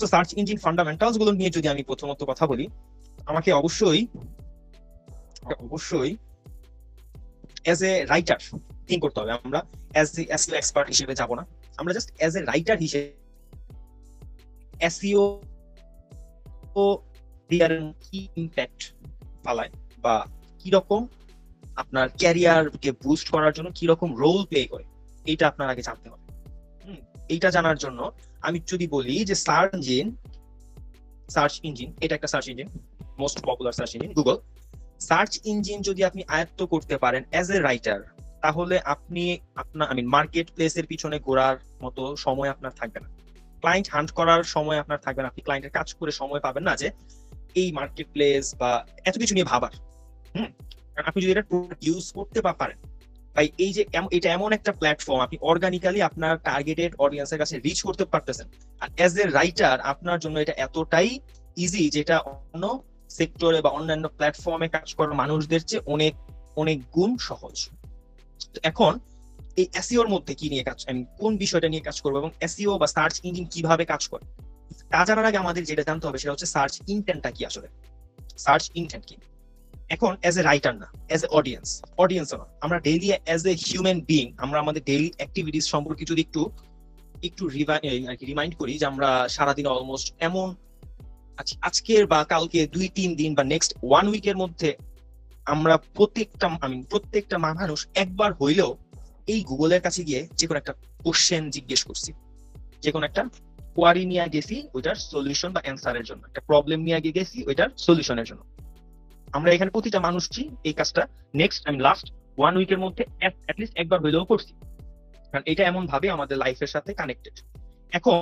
তো search engine fundamentals গুলো নিয়ে যদি আমি প্রথমত কথা বলি, আমাকে অবশ্যই অ্যাজ এ রাইটার থিঙ্ক করতে হবে। আমরা অ্যাজ এ এসইও এক্সপার্ট হিসেবে যাব না, আমরা জাস্ট অ্যাজ এ রাইটার হিসেবে এসইও কি ইম্প্যাক্ট ফালায় বা কি রকম আপনার ক্যারিয়ারকে বুস্ট করার জন্য কি রকম রোল প্লে করে, এইটা আপনার আগে জানতে হবে। এইটা জানার জন্য আমি যদি বলি যে সার্চ ইঞ্জিন এটা একটা search engine, most popular search engine Google. Search engine যদি আপনি আয়ত্ত করতে পারেন অ্যাজ এ রাইটার, তাহলে আপনি মার্কেট প্লেসের পিছনে ঘোরার মতো সময় আপনার থাকবে না, ক্লায়েন্ট হান্ট করার সময় আপনার থাকবে না, আপনি ক্লায়েন্টের কাজ করে সময় পাবেন না যে এই মার্কেট প্লেস বা এত কিছু নিয়ে ভাবার। আপনি যদি এটা ইউজ করতে পারেন, ভাই এই যে এটা এমন একটা প্ল্যাটফর্ম, আপনি অর্গানিক্যালি আপনার টার্গেটেড অডিয়েন্সের কাছে রিচ করতে পারতেছেন। আর অ্যাজ এ রাইটার আপনার জন্য এটা এতটাই ইজি, যেটা অন্য সেক্টরে বা অন্যান্য প্ল্যাটফর্মে কাজ করার মানুষদের চেয়ে অনেক অনেক গুণ সহজ। এখন এই এসইওর মধ্যে কি নিয়ে কাজ, আমি কোন বিষয়টা নিয়ে কাজ করবো এবং এসইও বা সার্চ ইঞ্জিন কিভাবে কাজ করে তা জানার আগে আমাদের যেটা জানতে হবে সেটা হচ্ছে সার্চ ইন্টেন্টটা কি। আসলে সার্চ ইন্টেন্ট কি, এখন অ্যাজ এ রাইটার না, অ্যাজ এ অডিয়েন্স না, আমরা daily as a human being আমরা আমাদের ডেইলি অ্যাক্টিভিটিস সম্পর্কে যদি একটু রিমাইন্ড করি যে আমরা সারাদিন অলমোস্ট এমন আজকের বা কালকে 2-3 দিন বা নেক্সট 1 উইকের মধ্যে আমরা প্রত্যেকটা মানুষ একবার হইলেও এই গুগলের কাছে গিয়ে যে কোনো একটা কোশ্চেন জিজ্ঞেস করছি, যে কোনো একটা কোয়ারি নিয়ে গেছি ওইটার সলিউশন বা অ্যান্সারের জন্য, একটা প্রবলেম নিয়ে গেছি ওইটার সলিউশনের জন্য। আমরা এখানে প্রতিটা মানুষই এই কাজটা লাস্ট 1 উইকের মধ্যে অ্যাটলিস্ট একবার হইলেও করছি, কারণ এটা এমন ভাবে আমাদের লাইফের সাথে কানেক্টেড। এখন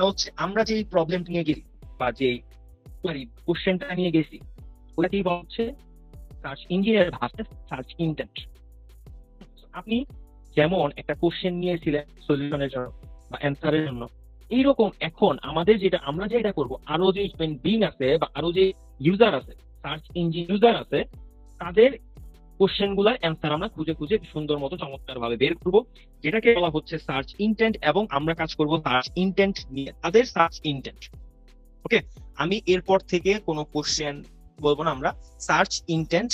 হচ্ছে আমরা যে প্রবলেম নিয়ে গেছি বা যে কোশ্চেনটা নিয়ে গেছি ওটা কি বলছে সার্চ ইঞ্জিনের ভাষায় সার্চ ইন্টেন্ট। আপনি যেমন একটা কোশ্চেন নিয়েছিলেন সলিউশনের জন্য বা অ্যান্সারের জন্য, এইরকম এখন আমরা যেটা করবো, আরো যে বিং আছে বা আরো যে ইউজার আছে, সার্চ ইঞ্জিন ইউজার আছে, তাদের কোশ্চেন গুলার অ্যান্সার আমরা খুঁজে খুঁজে সুন্দর মতো চমৎকার ভাবে বের করবো, যেটাকে বলা হচ্ছে সার্চ ইন্টেন্ট। এবং আমরা কাজ করব সার্চ ইন্টেন্ট নিয়ে, তাদের সার্চ ইন্টেন্ট। ওকে, আমি এরপর থেকে কোনো কোশ্চেন বলবো না, আমরা সার্চ ইন্টেন্ট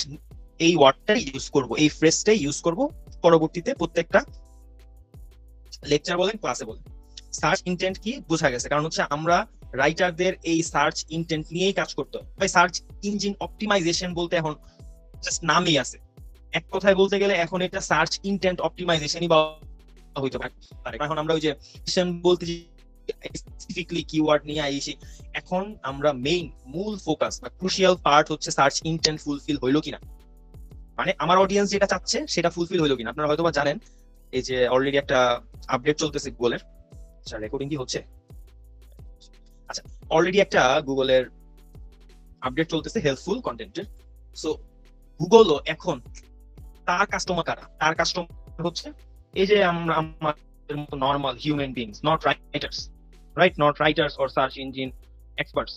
এই ওয়ার্ডটাই ইউজ করব, এই ফ্রেজটাই ইউজ করব পরবর্তীতে প্রত্যেকটা লেকচার বলেন ক্লাসে বলেন। সার্চ ইন্টেন্ট কি বোঝা গেছে, কারণ হচ্ছে আমরা রাইটারদের এই সার্চ ইন্টেন্ট নিয়েই কাজ করতে হয়। ভাই সার্চ ইঞ্জিন অপটিমাইজেশন বলতে এখন জাস্ট নামই আছে, এক কথায় বলতে গেলে এখন এটা সার্চ ইন্টেন্ট অপটিমাইজেশনই বা হইতে পারে। এখন আমরা ওই যে বলতে স্পেসিফিকলি কিওয়ার্ড নিয়ে আইছি, এখন আমরা মূল ফোকাস বা ক্রুশিয়াল পার্ট হচ্ছে সার্চ ইন্টেন্ট ফুলফিল হইলো কিনা, মানে আমার অডিয়েন্স যেটা চাচ্ছে সেটা ফুলফিল হইলো কিনা। আপনারা হয়তো বা জানেন এই যে অলরেডি একটা আপডেট চলতেছে গুগলের, আচ্ছা রেকর্ডিং কি হচ্ছে, আচ্ছা অলরেডি একটা গুগলের আপডেট চলতেছে হেল্পফুল কন্টেন্টের। সো গুগলও এখন তার কাস্টমার কারা, তার কাস্টমার হচ্ছে এই যে আমাদের মতো normal human beings, not writers or search engine experts,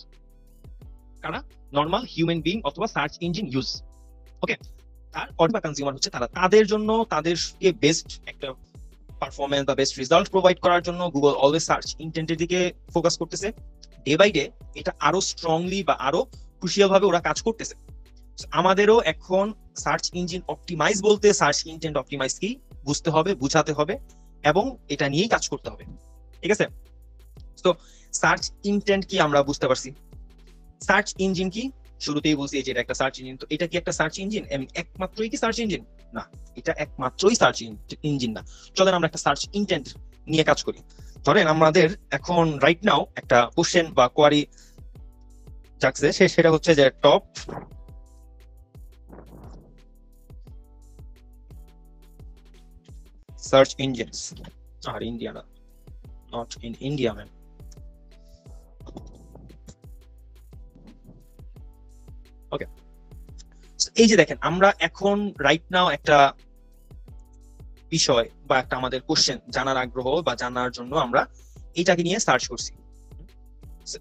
কারা নর্মাল হিউম্যান বিং অথবা সার্চ ইঞ্জিন ইউজ। ওকে, তার অডিয়েন্স কনজিউমার হচ্ছে তারা, তাদের জন্য তাদেরকে বেস্ট একটা পারফরমেন্স বা বেস্ট রেজাল্ট প্রোভাইড করার জন্য গুগল অলওয়েজ সার্চ ইন্টেন্টের দিকে ফোকাস করতেছে। ডে বাই ডে এটা আরো স্ট্রংলি বা আরো ক্রুশিয়াল ভাবে ওরা কাজ করতেছে। আমাদেরও এখন সার্চ ইঞ্জিন অপটিমাইজ বলতে সার্চ ইন্টেন্ট অপটিমাইজ কি বুঝতে হবে, বুঝাতে হবে এবং এটা নিয়েই কাজ করতে হবে। ঠিক আছে, তো সার্চ ইন্টেন্ট কি আমরা বুঝতে পারছি। সার্চ ইঞ্জিন কি শুরুতেই বলছি যে এটা একটা সার্চ ইঞ্জিন, তো এটা কি একটা সার্চ ইঞ্জিন একমাত্রই কি সার্চ ইঞ্জিন না, এটা একমাত্রই সার্চ ইঞ্জিন না। চলেন আমরা একটা সার্চ ইন্টেন্ট নিয়ে কাজ করি। ধরেন আমাদের এখন রাইট নাও একটা কোশ্চেন বা কোয়ারি যাচ্ছে, সেটা হচ্ছে যে top search engines are India, not in India, man. ওকে, এই যে দেখেন আমরা এখন রাইট নাও একটা বিষয় বা একটা আমাদের কোশ্চেন জানার আগ্রহ বা জানার জন্য আমরা এইটাকে নিয়ে সার্চ করছি।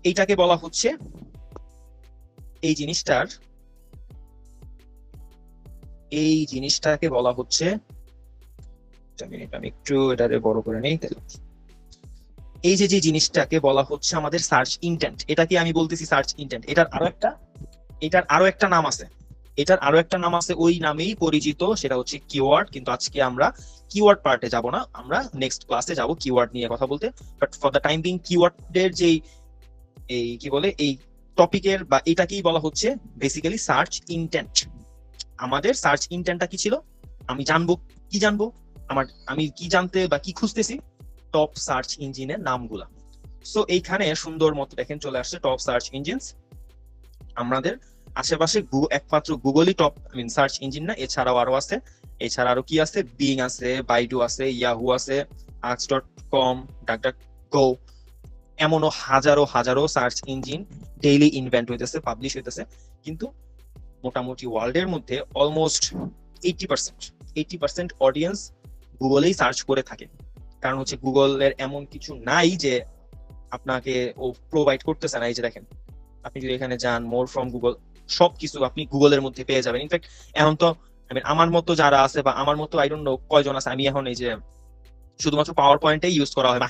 এইটাকে বলা হচ্ছে এই জিনিসটাকে বলা হচ্ছে, আমি একটু এটাকে বড় করে নেই, এই যে যে জিনিসটাকে বলা হচ্ছে আমাদের সার্চ ইন্টেন্ট, এটাকে আমি বলতেছি সার্চ ইন্টেন্ট। এটার আরো একটা নাম আছে, এটার আরো একটা নাম আছে, ওই নামেই পরিচিত, সেটা হচ্ছে কিওয়ার্ড। কিন্তু আজকে আমরা কিওয়ার্ড পার্টে যাব না, আমরা নেক্সট ক্লাসে যাব কিওয়ার্ড নিয়ে কথা বলতে। But for the time being কিওয়ার্ডের যেই এই কি বলে এই টপিকের বা এটাকেই বলা হচ্ছে বেসিক্যালি সার্চ ইন্টেন্ট। আমাদের সার্চ ইন্টেন্টটা কি ছিল, আমি জানবো, কি জানবো, আমি কি জানতে বা কি খুঁজতেছি, টপ সার্চ ইঞ্জিনের নামগুলা। সো এইখানে সুন্দর মতো দেখেন চলে আসছে টপ সার্চ ইঞ্জিনস। আমাদের আশেপাশে একমাত্র গুগলই টপ সার্চ ইঞ্জিন না, এছাড়াও আরো আছে। এছাড়া আরো কি আছে, বিং আছে, বাইডু আছে, ইয়াহু আছে, ask.com, DuckDuckGo, এমনও হাজারো হাজারো সার্চ ইঞ্জিন ডেইলি ইনভেন্ট হইতেছে, পাবলিশ হইতেছে। কিন্তু মোটামুটি ওয়ার্ল্ডের মধ্যে অলমোস্ট 80% অডিয়েন্স গুগলেই সার্চ করে থাকে। কারণ হচ্ছে গুগলের এমন কিছু নাই যে আপনাকে ও প্রোভাইড করতেছে না। এই যে দেখেন, আপনি যদি এখানে যান মোর ফ্রম গুগল, সবকিছু আপনি গুগলের মধ্যে পেয়ে যাবেন। ইনফ্যাক্ট এখন তো আমার মতো যারা আছে বা আমার মতো আই ডোন্ট নো কয়জন আছে, আমি এখন এই যে শুধুমাত্র পাওয়ার পয়েন্টে ইউজ করা হয়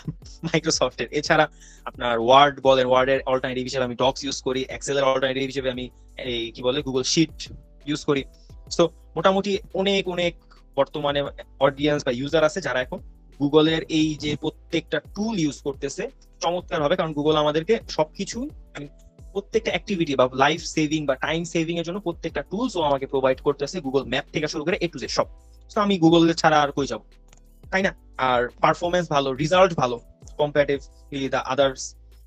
মাইক্রোসফটের। এছাড়া আপনার ওয়ার্ড বলেন, ওয়ার্ডের অল্টারনেটিভ হিসেবে আমি ডক্স ইউজ করি, এক্সেলের অল্টারনেটিভ হিসেবে আমি এই কি বলে গুগল শিট ইউজ করি। সো মোটামুটি অনেক অনেক বর্তমানে অডিয়েন্স বা ইউজার আছে যারা এখন গুগলের এই যে প্রত্যেকটা টুল ইউজ করতেছে চমৎকার ভাবে। কারণ গুগল আমাদেরকে সবকিছু প্রত্যেকটা অ্যাক্টিভিটি বা লাইফ সেভিং বা টাইম সেভিং এর জন্য প্রত্যেকটা টুলস ও আমাকে প্রোভাইড করতেছে, গুগল ম্যাপ থেকে শুরু করে এ টু জেড সব। তো আমি গুগল ছাড়া আর কই যাব, তাই না? আর পারফরমেন্স ভালো, রেজাল্ট ভালো কম্পারেটিভলি দ্য আদার্স।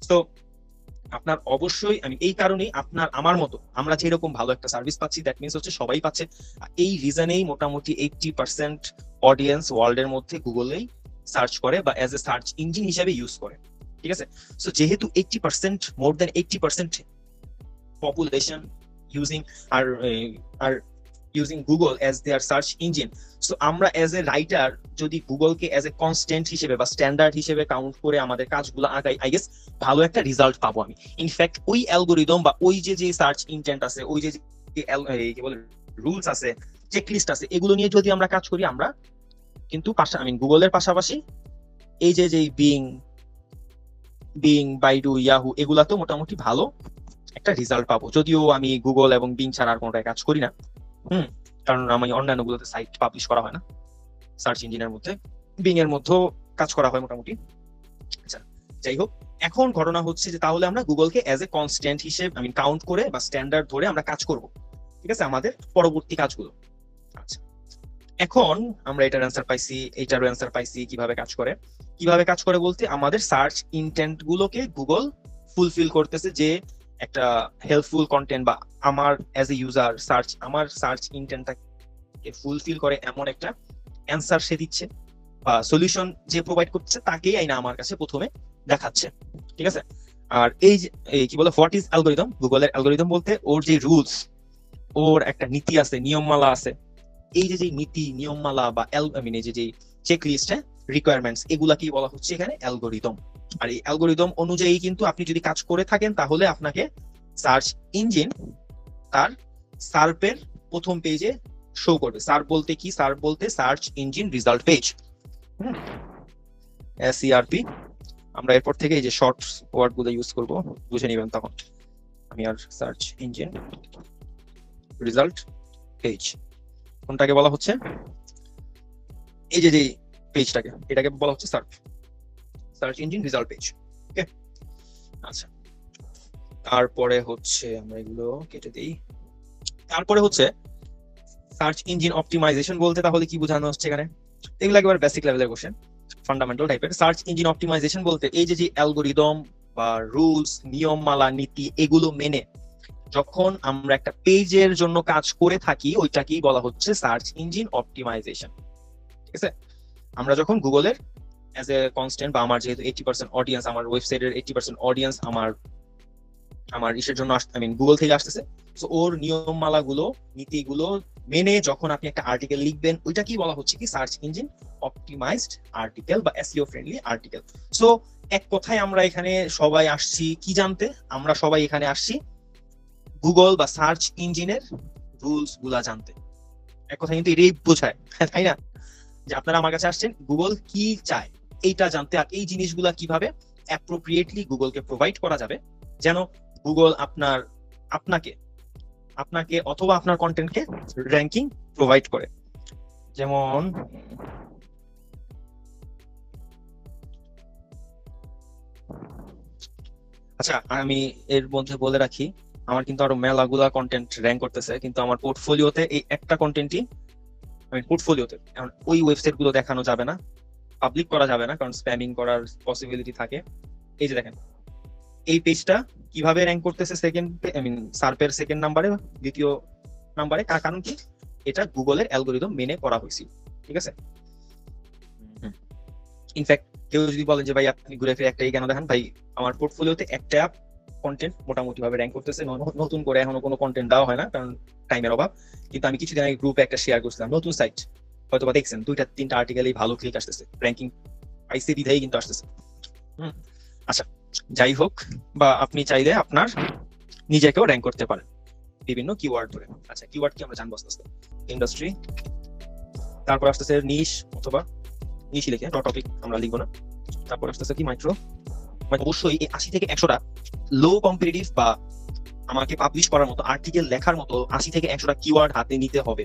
তো আপনার অবশ্যই এই কারণেই আপনার আমার মতো আমরা যেরকম ভালো একটা সার্ভিস পাচ্ছি, দ্যাট মিনস হচ্ছে সবাই পাচ্ছে। এই রিজনেই মোটামুটি 80% অডিয়েন্স ওয়ার্ল্ডের মধ্যে গুগলেই সার্চ করে বা অ্যাজ এ সার্চ ইঞ্জিন হিসেবে ইউজ করে। ঠিক আছে? সো যেহেতু 80%, মোর দ্যান 80% পপুলেশন ইউজিং আর using Google as their search engine, so আমরা অ্যাজ এ রাইটার যদি গুগলকে অ্যাজ এ কনস্ট্যান্ট হিসেবে বা স্ট্যান্ডার্ড হিসেবে কাউন্ট করে আমাদের কাজগুলো আগাই, আই গেস ভালো একটা রেজাল্ট পাবো আমি। ইনফ্যাক্ট ওই অ্যালগোরিদম বা ওই যে যে সার্চ ইন্টেন্ট আছে, ওই যে কি বলে রুলস আছে, চেকলিস্ট আছে, এগুলো নিয়ে যদি আমরা কাজ করি, আমরা কিন্তু গুগলের পাশাপাশি এই যে যে বিং বাইডু ইয়াহু এগুলাতেও মোটামুটি ভালো একটা রেজাল্ট পাবো। যদিও আমি গুগল এবং বিং ছাড়া আর কোনোটায় কাজ করি না, কারণ আমি অন্যান্য গুলোতে সাইট পাবলিশ করা হয় না। সার্চ ইঞ্জিনের মধ্যে বিং এর মধ্যেও কাজ করা হয় মোটামুটি। আচ্ছা, যাই হোক, এখন ঘটনা হচ্ছে যে তাহলে আমরা গুগলকে অ্যাজ এ কনস্ট্যান্ট হিসেবে কাউন্ট করে বা স্ট্যান্ডার্ড ধরে আমরা কাজ করব, ঠিক আছে, আমাদের পরবর্তী কাজগুলো। আচ্ছা, এখন আমরা এটার অ্যান্সার পাইছি, এইটারও অ্যান্সার পাইছি কিভাবে কাজ করে বলতে আমাদের সার্চ ইন্টেন্ট গুলোকে গুগল ফুলফিল করতেছে, যে একটা হেল্পফুল কন্টেন্ট বা আমার অ্যাজ এ ইউজার আমার সার্চ ইন্টেন্টটাকে ফুলফিল করে এমন একটা অ্যান্সার সে দিচ্ছে বা সলিউশন যে প্রোভাইড করছে তাকেই আইনা আমার কাছে প্রথমে দেখাচ্ছে। ঠিক আছে? আর এই কি বলে হোয়াট ইজ অ্যালগোরিদম, গুগলের অ্যালগোরিদম বলতে ওর যে রুলস, ওর একটা নীতি আছে, নিয়মমালা আছে। এই যে যে নীতি নিয়মমালা বা এই যে চেক লিস্ট, রিকোয়ারমেন্টস, এগুলাকেই বলা হচ্ছে এখানে অ্যালগোরিদম। আর এই অ্যালগোরিদম অনুযায়ী কিন্তু আপনি যদি কাজ করে থাকেন তাহলে আপনাকে সার্চ ইঞ্জিন তার সার্পের প্রথম পেজে শো করবে। সার্প বলতে কি? সার্প বলতে search engine result page, SERP। আমরা এরপর থেকে এই যে শর্ট ওয়ার্ড গুলো ইউজ করব, বুঝে নেবেন তখন। আমি আর সার্চ ইঞ্জিন রেজাল্ট পেজ কোনটাকে বলা হচ্ছে? এই যে যে পেজটাকে, এটাকে বলা হচ্ছে সার্চ ইঞ্জিন রেজাল্ট পেজ। ওকে, আচ্ছা, তারপরে হচ্ছে আমরা এগুলো কেটে দিই। তারপরে হচ্ছে সার্চ ইঞ্জিন অপটিমাইজেশন বলতে তাহলে কি বোঝানো হচ্ছে এখানে? এগুলো একেবারে বেসিক লেভেলের কোশ্চেন, ফান্ডামেন্টাল টাইপের। সার্চ ইঞ্জিন অপটিমাইজেশন বলতে এই যে যে অ্যালগোরিদম বা রুলস, নিয়মমালা, নীতি, এগুলো মেনে যখন আমরা একটা পেজের জন্য কাজ করে থাকি, ওইটাকেই বলা হচ্ছে সার্চ ইঞ্জিন অপটিমাইজেশন। ঠিক আছে? আমরা যখন গুগলের অ্যাজ এ কনস্ট্যান্ট বা আমার যেহেতু 80% অডিয়েন্স, আমার ওয়েবসাইটের 80% অডিয়েন্স আমার ইসের জন্য গুগল থেকে আসতেছে, সো ওর নিয়মমালা গুলো, নীতিগুলো মেনে যখন আপনি একটা আর্টিকেল লিখবেন, ওইটা কি বলা হচ্ছে কি? সার্চ ইঞ্জিন অপটিমাইজড আর্টিকেল বা SEO ফ্রেন্ডলি আর্টিকেল। সো এক কথায় আমরা এখানে সবাই আসছি কি জানতে? আমরা সবাই এখানে আসছি গুগল বা সার্চ ইঞ্জিনের রুলস গুলা জানতে। এক কথা কিন্তু এটাই বোঝায়, তাই না? যে আপনারা আমার কাছে আসছেন গুগল কি চায় এইটা জানতে, আর এই জিনিসগুলা কিভাবে অ্যাপ্রোপ্রিয়েটলি গুগলকে প্রোভাইড করা যাবে, যেন গুগল আপনাকে আপনাকে অথবা আপনার কন্টেন্টকে র্যাঙ্কিং প্রোভাইড করে। যেমন আচ্ছা, আমি এর মধ্যে বলে রাখি, আমার কিন্তু আরো মেলাগুলা কন্টেন্ট র্যাঙ্ক করতেছে, কিন্তু আমার পোর্টফোলিওতে এই একটা কন্টেন্টই, আমি পোর্টফোলিওতে ওই ওয়েবসাইট গুলো দেখানো যাবে না, পাবলিক করা যাবে না, কারণ স্প্যামিং করার পসিবিলিটি থাকে। এই যে দেখেন, এই পেজটা কিভাবে র্যাঙ্ক করতেছে সেকেন্ড, আই মিন সার্পের সেকেন্ড নাম্বারে, দ্বিতীয় নাম্বারে, কারণ কি এটা গুগলের অ্যালগোরিদম মেনে করা হয়েছিল, ঠিক আছে। ইনফ্যাক্ট কেউ যদি বলেন যে ভাই আপনি ঘুরে ফিরে একটাই কেন দেখান, ভাই আমার পোর্টফোলিওতে একটা কন্টেন্ট মোটামুটি ভাবে র্যাঙ্ক করতেছে, নতুন করে এখনো কোনো কন্টেন্ট দেওয়া হয় না কারণ টাইমের অভাব। কিন্তু আমি কিছুদিন আগে গ্রুপে একটা শেয়ার করছিলাম, নতুন সাইট, হয়তো বা দেখছেন 2-3টা আর্টিকেলই ভালো ক্লিক আসতেছে, র্যাঙ্কিং আইসি বিধাই কিন্তু আসতেছে। আচ্ছা, যাই হোক, বা আপনি চাইলে আপনার নিজেকেও র্যাঙ্ক করতে পারেন বিভিন্ন কিওয়ার্ড ধরে। আচ্ছা, কিওয়ার্ড কি আমরা জানবো আস্তে আস্তে। ইন্ডাস্ট্রি, তারপর আসতেছে নিশ, অথবা নিশি লিখে টপিক আমরা লিখবো না। তারপর আসতেছে কি মাইক্রো, মানে অবশ্যই এই 80 থেকে 100টা লো কম্পিটিটিভ বা আমাকে পাবলিশ করার মতো আর্টিকেল লেখার মতো 80 থেকে 100টা কিওয়ার্ড হাতে নিতে হবে।